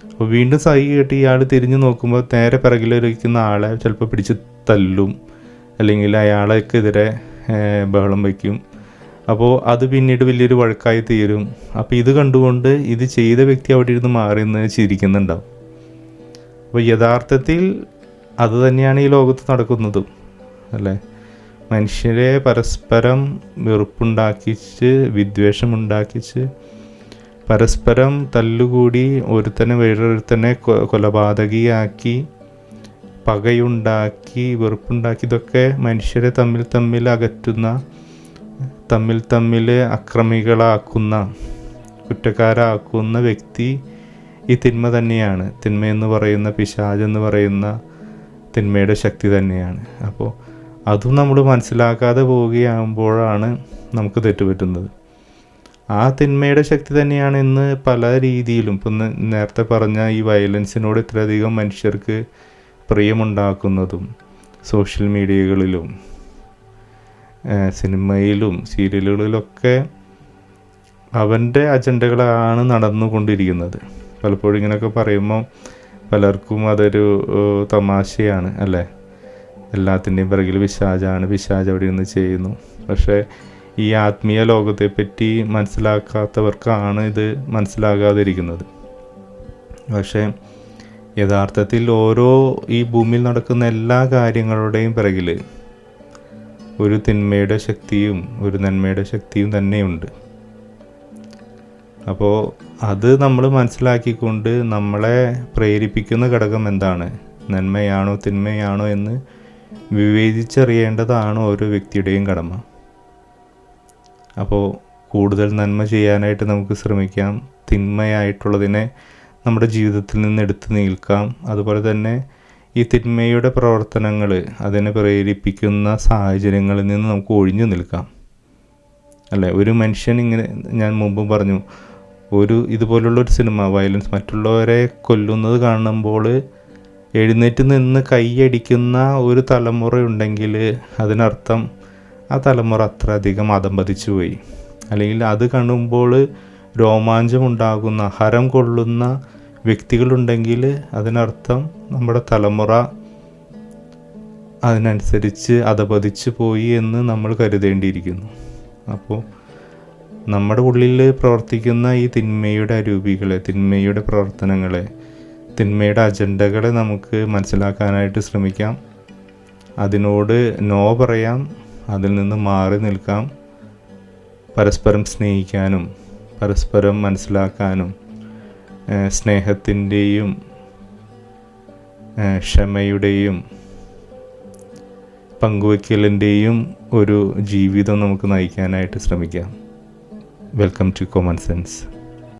Speaker 1: അപ്പോൾ വീണ്ടും സൈ കേട്ട് ഇയാൾ തിരിഞ്ഞു നോക്കുമ്പോൾ നേരെ പിറകിലിരിക്കുന്ന ആളെ ചിലപ്പോൾ പിടിച്ച് തല്ലും, അല്ലെങ്കിൽ അയാൾക്കെതിരെ ബഹളം വയ്ക്കും. അപ്പോൾ അത് പിന്നീട് വലിയൊരു വഴക്കായി തീരും. അപ്പോൾ ഇത് കണ്ടുകൊണ്ട് ഇത് ചെയ്ത വ്യക്തി അവിടെ ഇരുന്ന് മാറി നിന്ന് ചിരിക്കുന്നുണ്ടാവും. അപ്പോൾ യഥാർത്ഥത്തിൽ അത് തന്നെയാണ് ഈ ലോകത്ത് നടക്കുന്നതും, അല്ലേ? മനുഷ്യരെ പരസ്പരം വെറുപ്പുണ്ടാക്കിച്ച്, വിദ്വേഷമുണ്ടാക്കിച്ച്, പരസ്പരം തല്ലുകൂടി ഒരുത്തനെ വേറൊരുത്തനെ കൊലപാതകിയാക്കി, പകയുണ്ടാക്കി, വെറുപ്പുണ്ടാക്കി, ഇതൊക്കെ മനുഷ്യരെ തമ്മിൽ അകറ്റുന്ന, തമ്മിൽ അക്രമികളാക്കുന്ന, കുറ്റക്കാരാക്കുന്ന വ്യക്തി ഈ തിന്മ തന്നെയാണ്. തിന്മയെന്ന് പറയുന്ന, പിശാചെന്ന് പറയുന്ന തിന്മയുടെ ശക്തി തന്നെയാണ്. അപ്പോൾ അതും നമ്മൾ മനസ്സിലാക്കാതെ പോവുകയാകുമ്പോഴാണ് നമുക്ക് തെറ്റുപറ്റുന്നത്. ആ തിന്മയുടെ ശക്തി തന്നെയാണ് ഇന്ന് പല രീതിയിലും, ഇപ്പം നേരത്തെ പറഞ്ഞ ഈ വയലൻസിനോട് ഇത്രയധികം മനുഷ്യർക്ക് പ്രിയമുണ്ടാക്കുന്നതും സോഷ്യൽ മീഡിയകളിലും സിനിമയിലും സീരിയലുകളിലൊക്കെ അവൻ്റെ അജണ്ടകളാണ് നടന്നുകൊണ്ടിരിക്കുന്നത്. പലപ്പോഴും ഇങ്ങനെയൊക്കെ പറയുമ്പോൾ പലർക്കും അതൊരു തമാശയാണ്, അല്ലേ? എല്ലാത്തിൻ്റെയും പിറകിൽ പിശാചാണ്, പിശാച് അവിടെ നിന്ന് ചെയ്യുന്നു. പക്ഷേ ഈ ആത്മീയ ലോകത്തെപ്പറ്റി മനസ്സിലാക്കാത്തവർക്കാണ് ഇത് മനസ്സിലാകാതിരിക്കുന്നത്. പക്ഷേ യഥാർത്ഥത്തിൽ ഓരോ ഈ ഭൂമിയിൽ നടക്കുന്ന എല്ലാ കാര്യങ്ങളുടെയും പിറകിൽ ഒരു തിന്മയുടെ ശക്തിയും ഒരു നന്മയുടെ ശക്തിയും തന്നെയുണ്ട്. അപ്പോൾ അത് നമ്മൾ മനസ്സിലാക്കിക്കൊണ്ട് നമ്മളെ പ്രേരിപ്പിക്കുന്ന ഘടകം എന്താണ്, നന്മയാണോ തിന്മയാണോ എന്ന് വിവേചിച്ചറിയേണ്ടതാണ് ഓരോ വ്യക്തിയുടെയും കടമ. അപ്പോൾ കൂടുതൽ നന്മ ചെയ്യാനായിട്ട് നമുക്ക് ശ്രമിക്കാം, തിന്മയായിട്ടുള്ളതിനെ നമ്മുടെ ജീവിതത്തിൽ നിന്ന് എടുത്തു നിൽക്കാം. അതുപോലെ തന്നെ ഈ തിന്മയുടെ പ്രവർത്തനങ്ങൾ, അതിനെ പ്രേരിപ്പിക്കുന്ന സാഹചര്യങ്ങളിൽ നിന്ന് നമുക്ക് ഒഴിഞ്ഞു നിൽക്കാം, അല്ലേ? ഒരു മനുഷ്യൻ ഇങ്ങനെ, ഞാൻ മുമ്പ് പറഞ്ഞു, ഇതുപോലുള്ളൊരു സിനിമ വയലൻസ്, മറ്റുള്ളവരെ കൊല്ലുന്നത് കാണുമ്പോൾ എഴുന്നേറ്റ് നിന്ന് കൈയടിക്കുന്ന ഒരു തലമുറ ഉണ്ടെങ്കിൽ അതിനർത്ഥം ആ തലമുറ അത്രയധികം അധംപതിച്ചു പോയി. അല്ലെങ്കിൽ അത് കാണുമ്പോൾ രോമാഞ്ചമുണ്ടാകുന്ന, ഹരം കൊള്ളുന്ന വ്യക്തികളുണ്ടെങ്കിൽ അതിനർത്ഥം നമ്മുടെ തലമുറ അതിനനുസരിച്ച് അധപതിച്ചു പോയി എന്ന് നമ്മൾ കരുതേണ്ടിയിരിക്കുന്നു. അപ്പോൾ നമ്മുടെ ഉള്ളിൽ പ്രവർത്തിക്കുന്ന ഈ തിന്മയുടെ അരൂപികളെ, തിന്മയുടെ പ്രവർത്തനങ്ങളെ, തിന്മയുടെ അജണ്ടകളെ നമുക്ക് മനസ്സിലാക്കാനായിട്ട് ശ്രമിക്കാം. അതിനോട് നോ പറയാം, അതിൽ നിന്ന് മാറി നിൽക്കാം. പരസ്പരം സ്നേഹിക്കാനും പരസ്പരം മനസ്സിലാക്കാനും സ്നേഹത്തിൻ്റെയും ക്ഷമയുടെയും പങ്കുവയ്ക്കലിൻ്റെയും ഒരു ജീവിതം നമുക്ക് നയിക്കാനായിട്ട് ശ്രമിക്കാം. Welcome to common sense.